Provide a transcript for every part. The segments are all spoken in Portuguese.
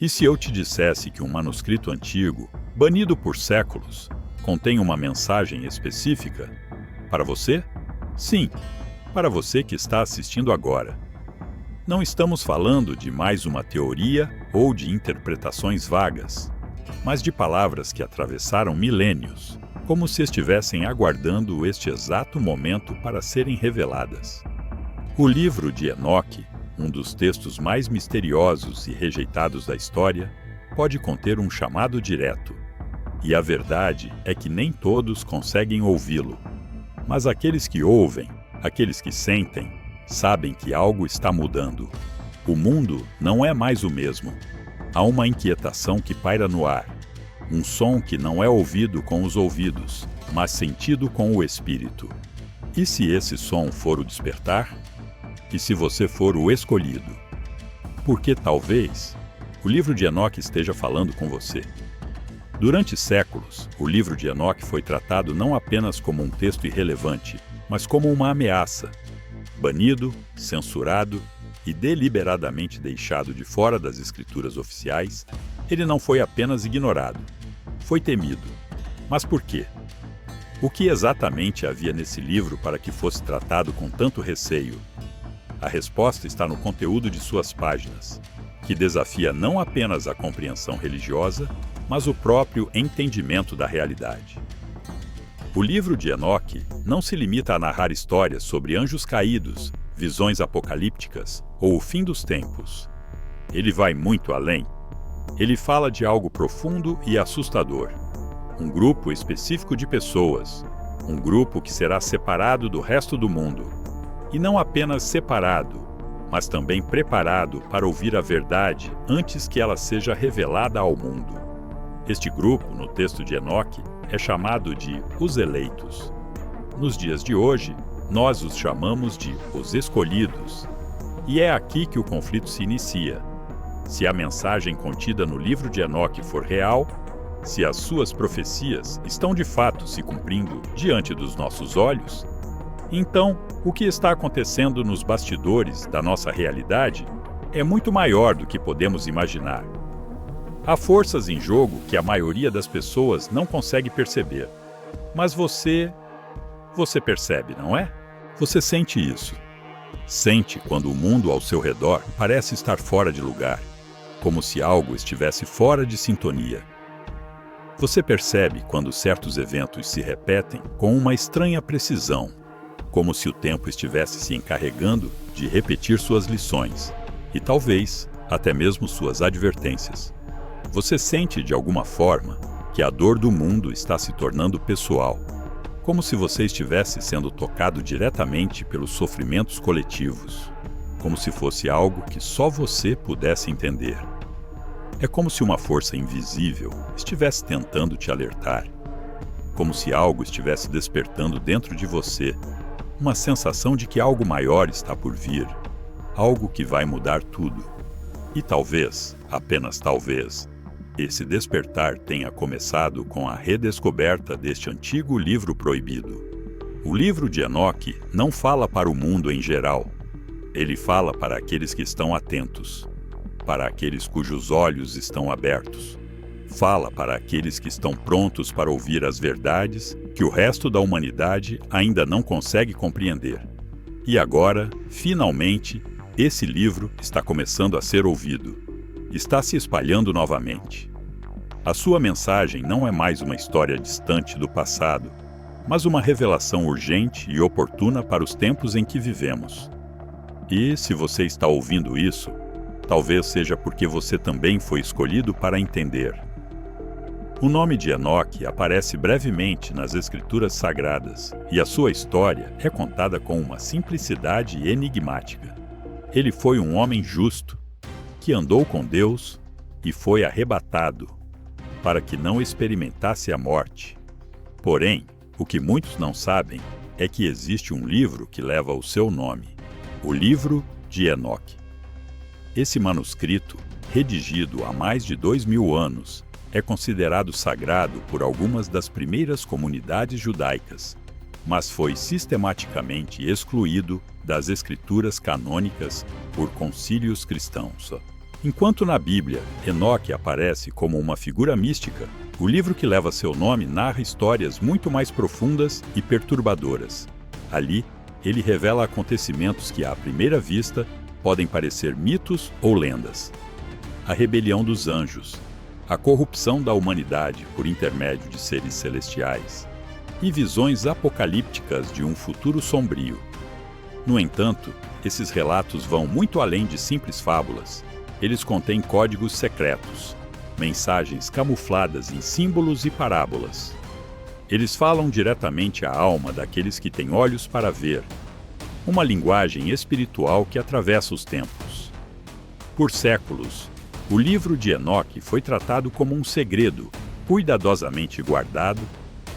E se eu te dissesse que um manuscrito antigo, banido por séculos, contém uma mensagem específica? Para você? Sim, para você que está assistindo agora. Não estamos falando de mais uma teoria ou de interpretações vagas, mas de palavras que atravessaram milênios, como se estivessem aguardando este exato momento para serem reveladas. O livro de Enoque, um dos textos mais misteriosos e rejeitados da história, pode conter um chamado direto. E a verdade é que nem todos conseguem ouvi-lo. Mas aqueles que ouvem, aqueles que sentem, sabem que algo está mudando. O mundo não é mais o mesmo. Há uma inquietação que paira no ar. Um som que não é ouvido com os ouvidos, mas sentido com o espírito. E se esse som for o despertar? E se você for o escolhido? Porque talvez o livro de Enoque esteja falando com você. Durante séculos, o livro de Enoque foi tratado não apenas como um texto irrelevante, mas como uma ameaça. Banido, censurado e deliberadamente deixado de fora das escrituras oficiais, ele não foi apenas ignorado, foi temido. Mas por quê? O que exatamente havia nesse livro para que fosse tratado com tanto receio? A resposta está no conteúdo de suas páginas, que desafia não apenas a compreensão religiosa, mas o próprio entendimento da realidade. O livro de Enoque não se limita a narrar histórias sobre anjos caídos, visões apocalípticas ou o fim dos tempos. Ele vai muito além. Ele fala de algo profundo e assustador. Um grupo específico de pessoas, um grupo que será separado do resto do mundo. E não apenas separado, mas também preparado para ouvir a verdade antes que ela seja revelada ao mundo. Este grupo, no texto de Enoque, é chamado de os eleitos. Nos dias de hoje, nós os chamamos de os escolhidos. E é aqui que o conflito se inicia. Se a mensagem contida no livro de Enoque for real, se as suas profecias estão de fato se cumprindo diante dos nossos olhos, então, o que está acontecendo nos bastidores da nossa realidade é muito maior do que podemos imaginar. Há forças em jogo que a maioria das pessoas não consegue perceber. Mas você percebe, não é? Você sente isso. Sente quando o mundo ao seu redor parece estar fora de lugar, como se algo estivesse fora de sintonia. Você percebe quando certos eventos se repetem com uma estranha precisão, como se o tempo estivesse se encarregando de repetir suas lições, e talvez até mesmo suas advertências. Você sente de alguma forma que a dor do mundo está se tornando pessoal, como se você estivesse sendo tocado diretamente pelos sofrimentos coletivos, como se fosse algo que só você pudesse entender. É como se uma força invisível estivesse tentando te alertar, como se algo estivesse despertando dentro de você uma sensação de que algo maior está por vir, algo que vai mudar tudo. E talvez, apenas talvez, esse despertar tenha começado com a redescoberta deste antigo livro proibido. O livro de Enoque não fala para o mundo em geral. Ele fala para aqueles que estão atentos, para aqueles cujos olhos estão abertos. Fala para aqueles que estão prontos para ouvir as verdades que o resto da humanidade ainda não consegue compreender. E agora, finalmente, esse livro está começando a ser ouvido. Está se espalhando novamente. A sua mensagem não é mais uma história distante do passado, mas uma revelação urgente e oportuna para os tempos em que vivemos. E, se você está ouvindo isso, talvez seja porque você também foi escolhido para entender. O nome de Enoque aparece brevemente nas Escrituras Sagradas, e a sua história é contada com uma simplicidade enigmática. Ele foi um homem justo, que andou com Deus e foi arrebatado, para que não experimentasse a morte. Porém, o que muitos não sabem é que existe um livro que leva o seu nome, o Livro de Enoque. Esse manuscrito, redigido há mais de 2000 anos, é considerado sagrado por algumas das primeiras comunidades judaicas, mas foi sistematicamente excluído das escrituras canônicas por concílios cristãos. Enquanto na Bíblia, Enoque aparece como uma figura mística, o livro que leva seu nome narra histórias muito mais profundas e perturbadoras. Ali, ele revela acontecimentos que, à primeira vista, podem parecer mitos ou lendas. A rebelião dos anjos, a corrupção da humanidade por intermédio de seres celestiais e visões apocalípticas de um futuro sombrio. No entanto, esses relatos vão muito além de simples fábulas. Eles contêm códigos secretos, mensagens camufladas em símbolos e parábolas. Eles falam diretamente à alma daqueles que têm olhos para ver, uma linguagem espiritual que atravessa os tempos. Por séculos, o livro de Enoque foi tratado como um segredo, cuidadosamente guardado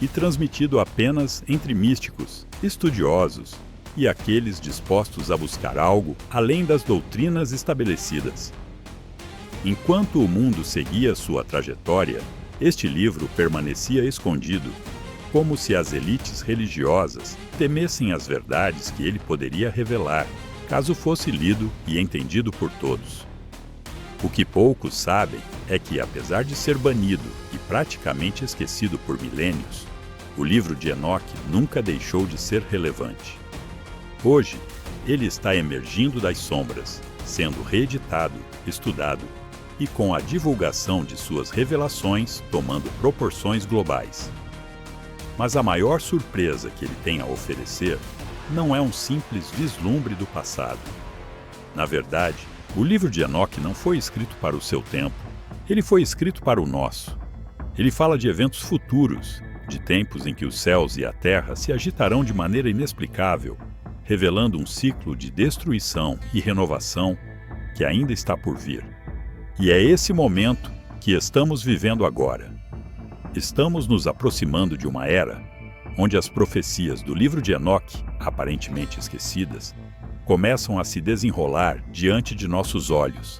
e transmitido apenas entre místicos, estudiosos e aqueles dispostos a buscar algo além das doutrinas estabelecidas. Enquanto o mundo seguia sua trajetória, este livro permanecia escondido, como se as elites religiosas temessem as verdades que ele poderia revelar, caso fosse lido e entendido por todos. O que poucos sabem é que, apesar de ser banido e praticamente esquecido por milênios, o livro de Enoque nunca deixou de ser relevante. Hoje, ele está emergindo das sombras, sendo reeditado, estudado e com a divulgação de suas revelações tomando proporções globais. Mas a maior surpresa que ele tem a oferecer não é um simples vislumbre do passado. Na verdade, o livro de Enoque não foi escrito para o seu tempo, ele foi escrito para o nosso. Ele fala de eventos futuros, de tempos em que os céus e a terra se agitarão de maneira inexplicável, revelando um ciclo de destruição e renovação que ainda está por vir. E é esse momento que estamos vivendo agora. Estamos nos aproximando de uma era onde as profecias do livro de Enoque, aparentemente esquecidas, começam a se desenrolar diante de nossos olhos,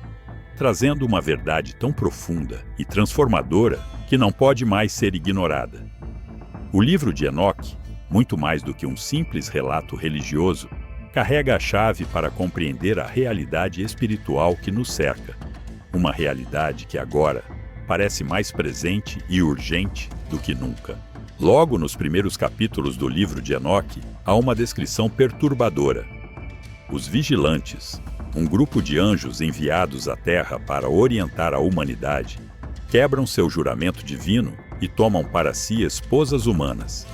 trazendo uma verdade tão profunda e transformadora que não pode mais ser ignorada. O livro de Enoque, muito mais do que um simples relato religioso, carrega a chave para compreender a realidade espiritual que nos cerca, uma realidade que agora parece mais presente e urgente do que nunca. Logo nos primeiros capítulos do livro de Enoque, há uma descrição perturbadora. Os vigilantes, um grupo de anjos enviados à Terra para orientar a humanidade, quebram seu juramento divino e tomam para si esposas humanas.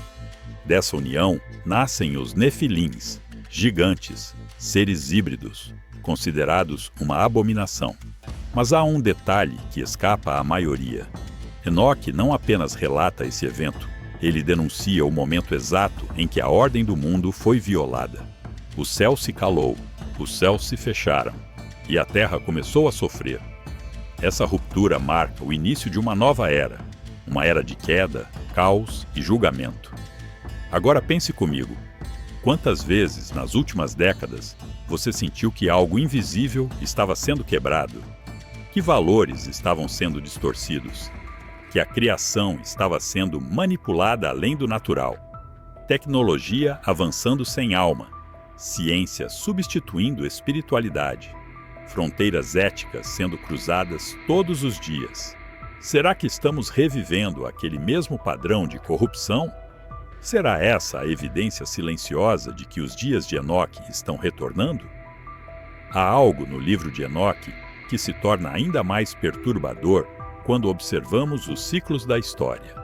Dessa união nascem os Nefilins, gigantes, seres híbridos, considerados uma abominação. Mas há um detalhe que escapa à maioria. Enoque não apenas relata esse evento, ele denuncia o momento exato em que a ordem do mundo foi violada. O céu se calou, os céus se fecharam, e a terra começou a sofrer. Essa ruptura marca o início de uma nova era, uma era de queda, caos e julgamento. Agora pense comigo, quantas vezes nas últimas décadas você sentiu que algo invisível estava sendo quebrado? Que valores estavam sendo distorcidos? Que a criação estava sendo manipulada além do natural? Tecnologia avançando sem alma, ciência substituindo espiritualidade, fronteiras éticas sendo cruzadas todos os dias. Será que estamos revivendo aquele mesmo padrão de corrupção? Será essa a evidência silenciosa de que os dias de Enoque estão retornando? Há algo no livro de Enoque que se torna ainda mais perturbador quando observamos os ciclos da história.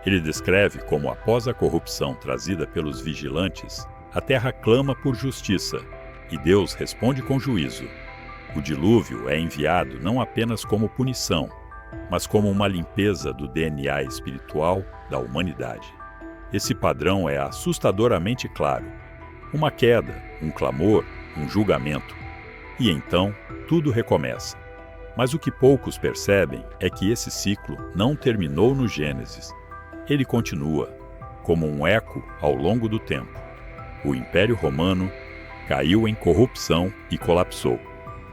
Ele descreve como, após a corrupção trazida pelos vigilantes, a terra clama por justiça, e Deus responde com juízo. O dilúvio é enviado não apenas como punição, mas como uma limpeza do DNA espiritual da humanidade. Esse padrão é assustadoramente claro. Uma queda, um clamor, um julgamento. E então, tudo recomeça. Mas o que poucos percebem é que esse ciclo não terminou no Gênesis. Ele continua, como um eco ao longo do tempo. O Império Romano caiu em corrupção e colapsou.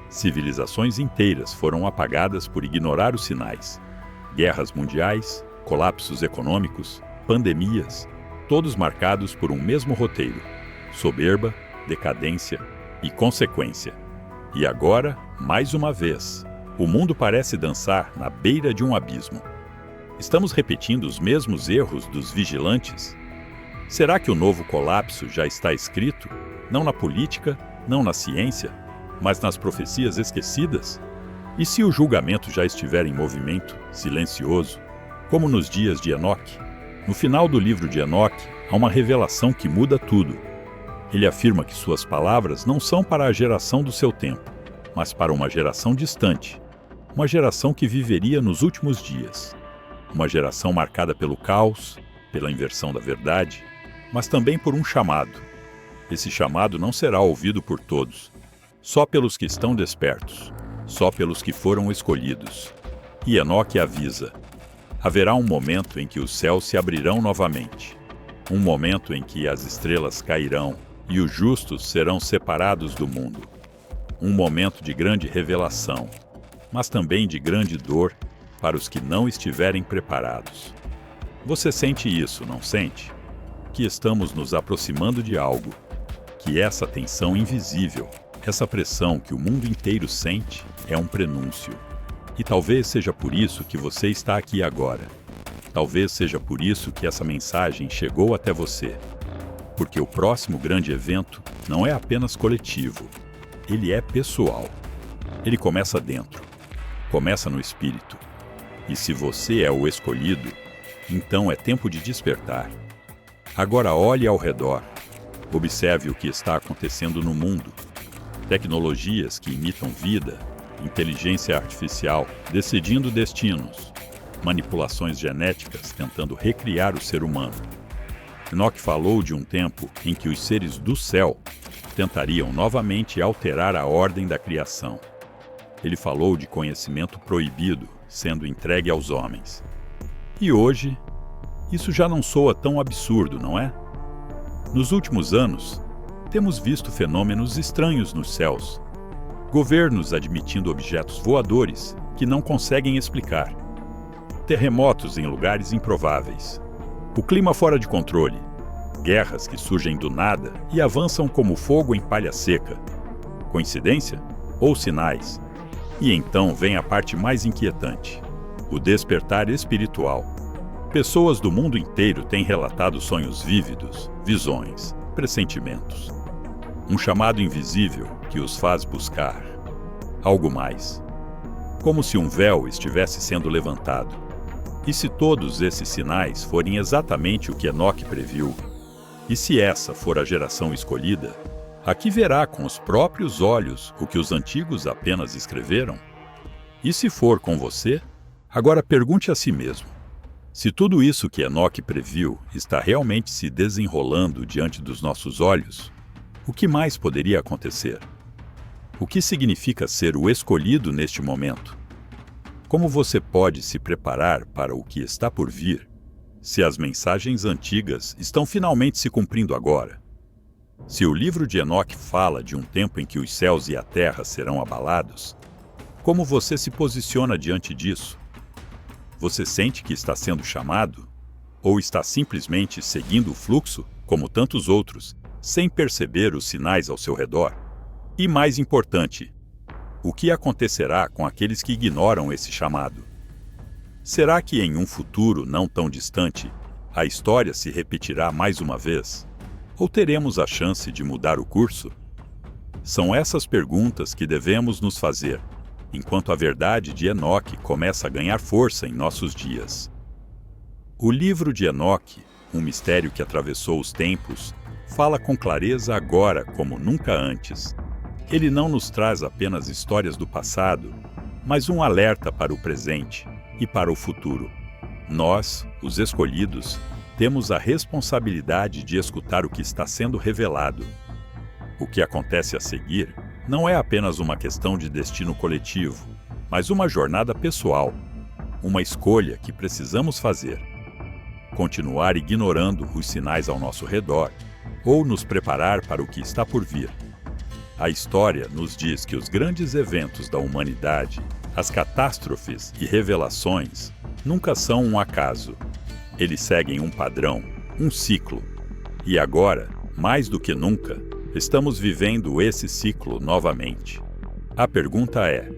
Civilizações inteiras foram apagadas por ignorar os sinais. Guerras mundiais, colapsos econômicos, pandemias, todos marcados por um mesmo roteiro: soberba, decadência e consequência. E agora, mais uma vez, O mundo parece dançar na beira de um abismo. Estamos repetindo os mesmos erros dos vigilantes? Será que o novo colapso já está escrito, não na política, não na ciência, mas nas profecias esquecidas? E se o julgamento já estiver em movimento, silencioso, como nos dias de Enoque? No final do livro de Enoque, há uma revelação que muda tudo. Ele afirma que suas palavras não são para a geração do seu tempo, mas para uma geração distante, uma geração que viveria nos últimos dias. Uma geração marcada pelo caos, pela inversão da verdade, mas também por um chamado. Esse chamado não será ouvido por todos, só pelos que estão despertos, só pelos que foram escolhidos. E Enoque avisa: haverá um momento em que os céus se abrirão novamente, um momento em que as estrelas cairão e os justos serão separados do mundo. Um momento de grande revelação, mas também de grande dor para os que não estiverem preparados. Você sente isso, não sente? Que estamos nos aproximando de algo, que essa tensão invisível, essa pressão que o mundo inteiro sente, é um prenúncio. E talvez seja por isso que você está aqui agora. Talvez seja por isso que essa mensagem chegou até você. Porque o próximo grande evento não é apenas coletivo, ele é pessoal. Ele começa dentro, começa no espírito. E se você é o escolhido, então é tempo de despertar. Agora olhe ao redor. Observe o que está acontecendo no mundo. Tecnologias que imitam vida, inteligência artificial decidindo destinos, manipulações genéticas tentando recriar o ser humano. Enoque falou de um tempo em que os seres do céu tentariam novamente alterar a ordem da criação. Ele falou de conhecimento proibido sendo entregue aos homens. E hoje, isso já não soa tão absurdo, não é? Nos últimos anos, temos visto fenômenos estranhos nos céus. Governos admitindo objetos voadores que não conseguem explicar. Terremotos em lugares improváveis. O clima fora de controle. Guerras que surgem do nada e avançam como fogo em palha seca. Coincidência? Ou sinais? E então vem a parte mais inquietante: o despertar espiritual. Pessoas do mundo inteiro têm relatado sonhos vívidos, visões, pressentimentos. Um chamado invisível que os faz buscar algo mais. Como se um véu estivesse sendo levantado. E se todos esses sinais forem exatamente o que Enoque previu? E se essa for a geração escolhida, a que verá com os próprios olhos o que os antigos apenas escreveram? E se for com você? Agora pergunte a si mesmo: se tudo isso que Enoque previu está realmente se desenrolando diante dos nossos olhos, o que mais poderia acontecer? O que significa ser o escolhido neste momento? Como você pode se preparar para o que está por vir, se as mensagens antigas estão finalmente se cumprindo agora? Se o livro de Enoque fala de um tempo em que os céus e a terra serão abalados, como você se posiciona diante disso? Você sente que está sendo chamado? Ou está simplesmente seguindo o fluxo, como tantos outros, sem perceber os sinais ao seu redor? E mais importante, o que acontecerá com aqueles que ignoram esse chamado? Será que em um futuro não tão distante, a história se repetirá mais uma vez? Ou teremos a chance de mudar o curso? São essas perguntas que devemos nos fazer, enquanto a verdade de Enoque começa a ganhar força em nossos dias. O livro de Enoque, um mistério que atravessou os tempos, fala com clareza agora como nunca antes. Ele não nos traz apenas histórias do passado, mas um alerta para o presente e para o futuro. Nós, os escolhidos, temos a responsabilidade de escutar o que está sendo revelado. O que acontece a seguir não é apenas uma questão de destino coletivo, mas uma jornada pessoal, uma escolha que precisamos fazer. Continuar ignorando os sinais ao nosso redor, ou nos preparar para o que está por vir. A história nos diz que os grandes eventos da humanidade, as catástrofes e revelações, nunca são um acaso. Eles seguem um padrão, um ciclo. E agora, mais do que nunca, estamos vivendo esse ciclo novamente. A pergunta é: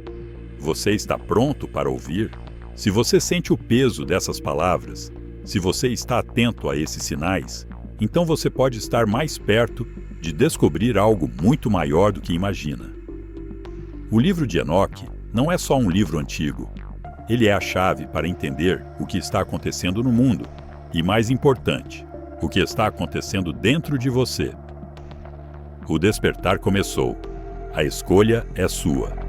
Você está pronto para ouvir? Se você sente o peso dessas palavras, se você está atento a esses sinais, então você pode estar mais perto de descobrir algo muito maior do que imagina. O livro de Enoque não é só um livro antigo. Ele é a chave para entender o que está acontecendo no mundo e, mais importante, o que está acontecendo dentro de você. O despertar começou. A escolha é sua.